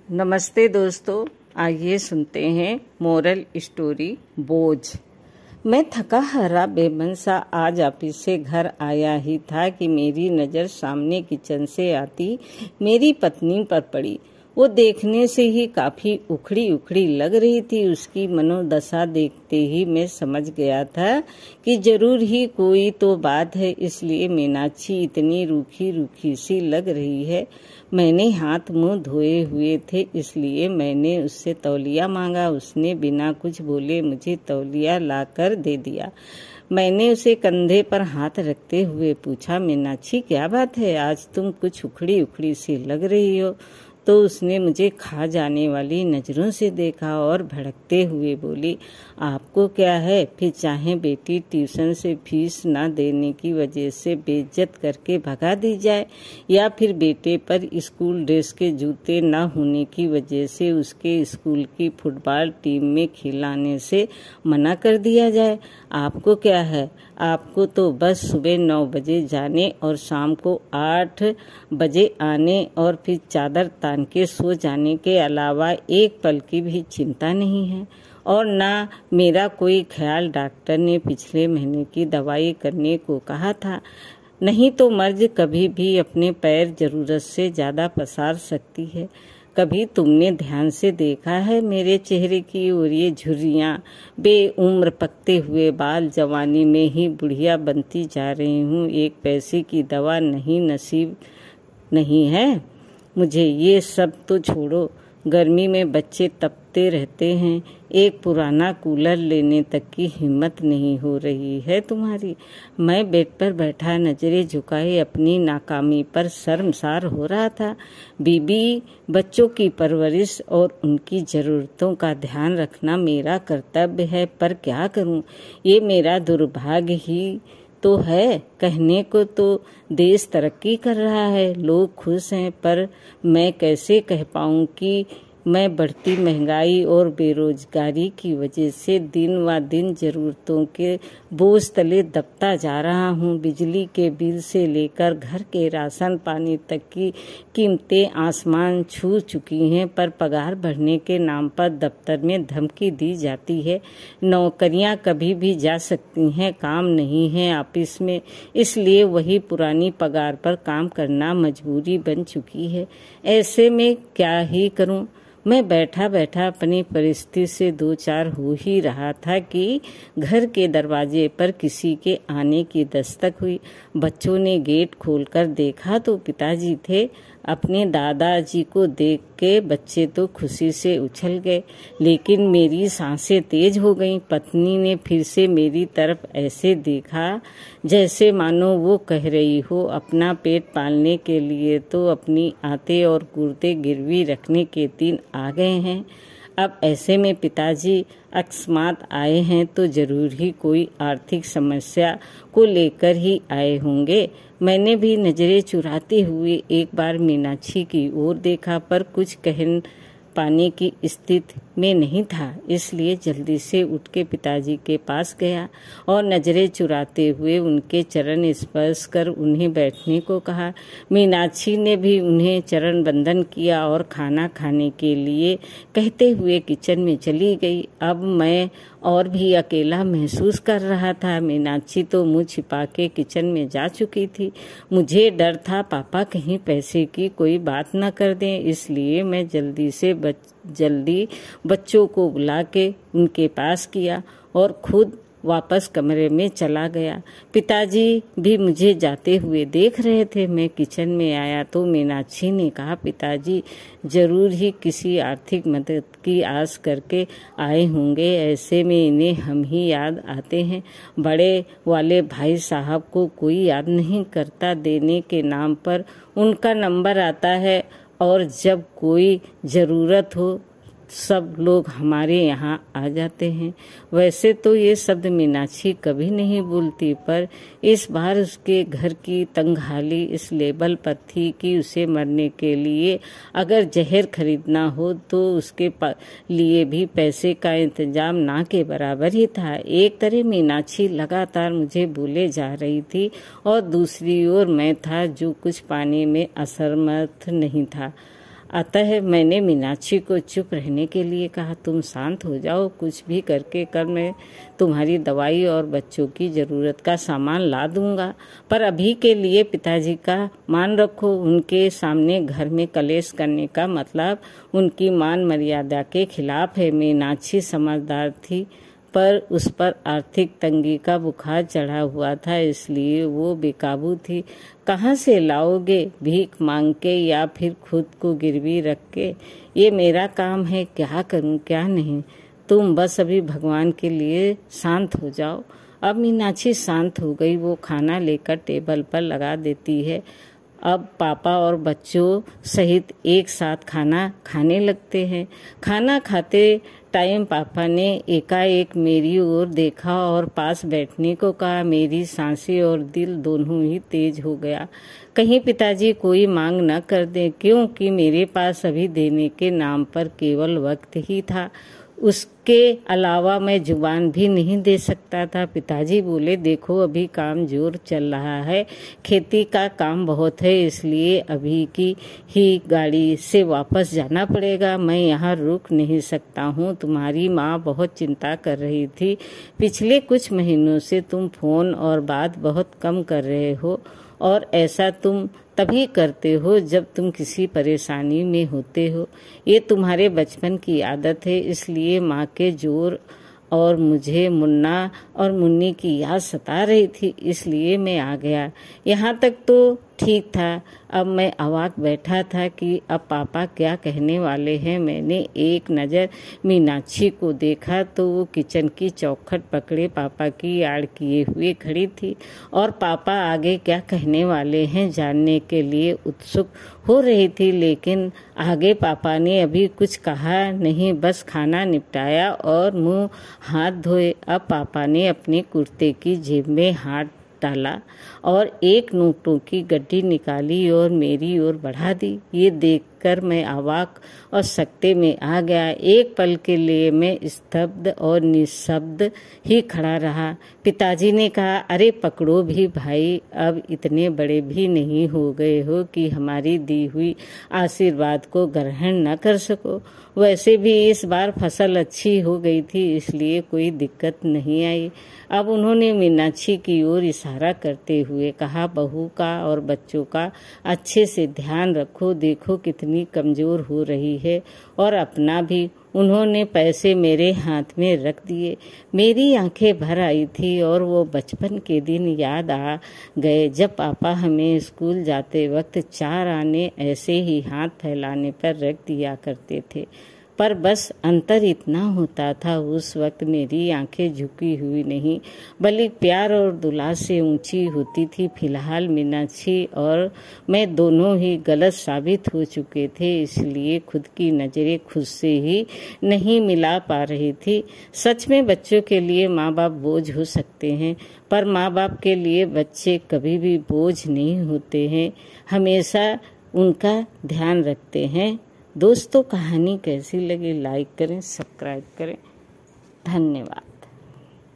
नमस्ते दोस्तों, आइए सुनते हैं मोरल स्टोरी बोझ। मैं थका हारा बेबन सा आज ऑफिस से घर आया ही था कि मेरी नज़र सामने किचन से आती मेरी पत्नी पर पड़ी। वो देखने से ही काफी उखड़ी उखड़ी लग रही थी। उसकी मनोदशा देखते ही मैं समझ गया था कि जरूर ही कोई तो बात है, इसलिए मीनाक्षी इतनी रूखी रूखी सी लग रही है। मैंने हाथ मुंह धोए हुए थे, इसलिए मैंने उससे तौलिया मांगा। उसने बिना कुछ बोले मुझे तौलिया लाकर दे दिया। मैंने उसे कंधे पर हाथ रखते हुए पूछा, मीनाक्षी क्या बात है, आज तुम कुछ उखड़ी उखड़ी सी लग रही हो। तो उसने मुझे खा जाने वाली नजरों से देखा और भड़कते हुए बोली, आपको क्या है, फिर चाहे बेटी ट्यूशन से फीस ना देने की वजह से बेइज्जत करके भगा दी जाए, या फिर बेटे पर स्कूल ड्रेस के जूते ना होने की वजह से उसके स्कूल की फुटबॉल टीम में खिलाने से मना कर दिया जाए। आपको क्या है, आपको तो बस सुबह 9 बजे जाने और शाम को 8 बजे आने और फिर चादर तान के सो जाने के अलावा एक पल की भी चिंता नहीं है। और ना मेरा कोई ख्याल डॉक्टर ने पिछले महीने की दवाई करने को कहा था। नहीं तो मर्ज कभी भी अपने पैर जरूरत से ज्यादा पसार सकती है। कभी तुमने ध्यान से देखा है मेरे चेहरे की ओर? ये झुर्रियाँ, बेउम्र पकते हुए बाल, जवानी में ही बुढ़िया बनती जा रही हूँ। एक पैसे की दवा नहीं नसीब नहीं है मुझे। ये सब तो छोड़ो, गर्मी में बच्चे तपते रहते हैं, एक पुराना कूलर लेने तक की हिम्मत नहीं हो रही है तुम्हारी। मैं बेड पर बैठा नजरें झुकाए अपनी नाकामी पर शर्मसार हो रहा था। बीबी बच्चों की परवरिश और उनकी जरूरतों का ध्यान रखना मेरा कर्तव्य है, पर क्या करूं, ये मेरा दुर्भाग्य ही तो है। कहने को तो देश तरक्की कर रहा है, लोग खुश हैं, पर मैं कैसे कह पाऊं कि मैं बढ़ती महंगाई और बेरोजगारी की वजह से दिन व दिन जरूरतों के बोझ तले दबता जा रहा हूँ। बिजली के बिल से लेकर घर के राशन पानी तक की कीमतें आसमान छू चुकी हैं, पर पगार बढ़ने के नाम पर दफ्तर में धमकी दी जाती है। नौकरियां कभी भी जा सकती हैं, काम नहीं है ऑफिस में, इसलिए वही पुरानी पगार पर काम करना मजबूरी बन चुकी है। ऐसे में क्या ही करूं? मैं बैठा बैठा अपनी परिस्थिति से दो चार हो ही रहा था कि घर के दरवाजे पर किसी के आने की दस्तक हुई। बच्चों ने गेट खोलकर देखा तो पिताजी थे। अपने दादाजी को देख के बच्चे तो खुशी से उछल गए, लेकिन मेरी सांसें तेज हो गईं। पत्नी ने फिर से मेरी तरफ ऐसे देखा जैसे मानो वो कह रही हो, अपना पेट पालने के लिए तो अपनी आते और कुर्ते गिरवी रखने के दिन आ गए हैं। अब ऐसे में पिताजी अकस्मात आए हैं तो जरूर ही कोई आर्थिक समस्या को लेकर ही आए होंगे। मैंने भी नजरें चुराते हुए एक बार मीनाक्षी की ओर देखा, पर कुछ कह पाने की स्थिति में नहीं था, इसलिए जल्दी से उठ के पिताजी के पास गया और नजरें चुराते हुए उनके चरण स्पर्श कर उन्हें बैठने को कहा। मीनाक्षी ने भी उन्हें चरण बंदन किया और खाना खाने के लिए कहते हुए किचन में चली गई। अब मैं और भी अकेला महसूस कर रहा था। मीनाक्षी तो मुंह छिपा के किचन में जा चुकी थी। मुझे डर था पापा कहीं पैसे की कोई न न कर दें, इसलिए मैं जल्दी बच्चों को बुला के उनके पास किया और खुद वापस कमरे में चला गया। पिताजी भी मुझे जाते हुए देख रहे थे। मैं किचन में आया तो मीनाक्षी ने कहा, पिताजी जरूर ही किसी आर्थिक मदद की आस करके आए होंगे, ऐसे में इन्हें हम ही याद आते हैं। बड़े वाले भाई साहब को कोई याद नहीं करता, देने के नाम पर उनका नंबर आता है और जब कोई जरूरत हो सब लोग हमारे यहाँ आ जाते हैं। वैसे तो ये शब्द मीनाक्षी कभी नहीं बोलती, पर इस बार उसके घर की तंगहाली इस लेवल पर थी कि उसे मरने के लिए अगर जहर खरीदना हो तो उसके लिए भी पैसे का इंतजाम ना के बराबर ही था। एक तरह मीनाक्षी लगातार मुझे बोले जा रही थी और दूसरी ओर मैं था जो कुछ पाने में असमर्थ नहीं था। अतः मैंने मीनाक्षी को चुप रहने के लिए कहा, तुम शांत हो जाओ, कुछ भी करके कर मैं तुम्हारी दवाई और बच्चों की जरूरत का सामान ला दूंगा, पर अभी के लिए पिताजी का मान रखो। उनके सामने घर में कलेश करने का मतलब उनकी मान मर्यादा के खिलाफ है। मीनाक्षी समझदार थी, पर उस पर आर्थिक तंगी का बुखार चढ़ा हुआ था, इसलिए वो बेकाबू थी। कहाँ से लाओगे, भीख मांग के या फिर खुद को गिरवी रख के? ये मेरा काम है, क्या करूं क्या नहीं। तुम बस अभी भगवान के लिए शांत हो जाओ। अब मीनाक्षी शांत हो गई। वो खाना लेकर टेबल पर लगा देती है। अब पापा और बच्चों सहित एक साथ खाना खाने लगते हैं। खाना खाते टाइम पापा ने एकाएक मेरी ओर देखा और पास बैठने को कहा। मेरी सांसें और दिल दोनों ही तेज हो गया। कहीं पिताजी कोई मांग न कर दें, क्योंकि मेरे पास अभी देने के नाम पर केवल वक्त ही था, उसके अलावा मैं जुबान भी नहीं दे सकता था। पिताजी बोले, देखो अभी काम जोर चल रहा है, खेती का काम बहुत है, इसलिए अभी की ही गाड़ी से वापस जाना पड़ेगा। मैं यहाँ रुक नहीं सकता हूँ। तुम्हारी माँ बहुत चिंता कर रही थी। पिछले कुछ महीनों से तुम फोन और बात बहुत कम कर रहे हो, और ऐसा तुम तभी करते हो जब तुम किसी परेशानी में होते हो। ये तुम्हारे बचपन की आदत है, इसलिए माँ के जोर और मुझे मुन्ना और मुन्नी की याद सता रही थी, इसलिए मैं आ गया। यहाँ तक तो ठीक था। अब मैं अवाक बैठा था कि अब पापा क्या कहने वाले हैं। मैंने एक नज़र मीनाक्षी को देखा तो वो किचन की चौखट पकड़े पापा की आड़ किए हुए खड़ी थी, और पापा आगे क्या कहने वाले हैं जानने के लिए उत्सुक हो रही थी। लेकिन आगे पापा ने अभी कुछ कहा नहीं, बस खाना निपटाया और मुंह हाथ धोए। अब पापा ने अपने कुर्ते की जेब में हाथ डाला और एक नोटों की गड्डी निकाली और मेरी ओर बढ़ा दी। ये देखकर मैं अवाक और सकते में आ गया। एक पल के लिए मैं स्तब्ध और निशब्द ही खड़ा रहा। पिताजी ने कहा, अरे पकड़ो भी भाई, अब इतने बड़े भी नहीं हो गए हो कि हमारी दी हुई आशीर्वाद को ग्रहण न कर सको। वैसे भी इस बार फसल अच्छी हो गई थी, इसलिए कोई दिक्कत नहीं आई। अब उन्होंने मीनाक्षी की ओर इशारा करते हुए कहा, बहू का और बच्चों का अच्छे से ध्यान रखो, देखो कितनी कमजोर हो रही है, और अपना भी। उन्होंने पैसे मेरे हाथ में रख दिए। मेरी आंखें भर आई थी और वो बचपन के दिन याद आ गए जब पापा हमें स्कूल जाते वक्त 4 आने ऐसे ही हाथ फैलाने पर रख दिया करते थे। पर बस अंतर इतना होता था, उस वक्त मेरी आंखें झुकी हुई नहीं बल्कि प्यार और दुलार से ऊंची होती थी। फिलहाल मीनाक्षी और मैं दोनों ही गलत साबित हो चुके थे, इसलिए खुद की नजरें खुद से ही नहीं मिला पा रही थी। सच में बच्चों के लिए माँ बाप बोझ हो सकते हैं, पर माँ बाप के लिए बच्चे कभी भी बोझ नहीं होते हैं, हमेशा उनका ध्यान रखते हैं। दोस्तों, कहानी कैसी लगी लाइक करें, सब्सक्राइब करें। धन्यवाद।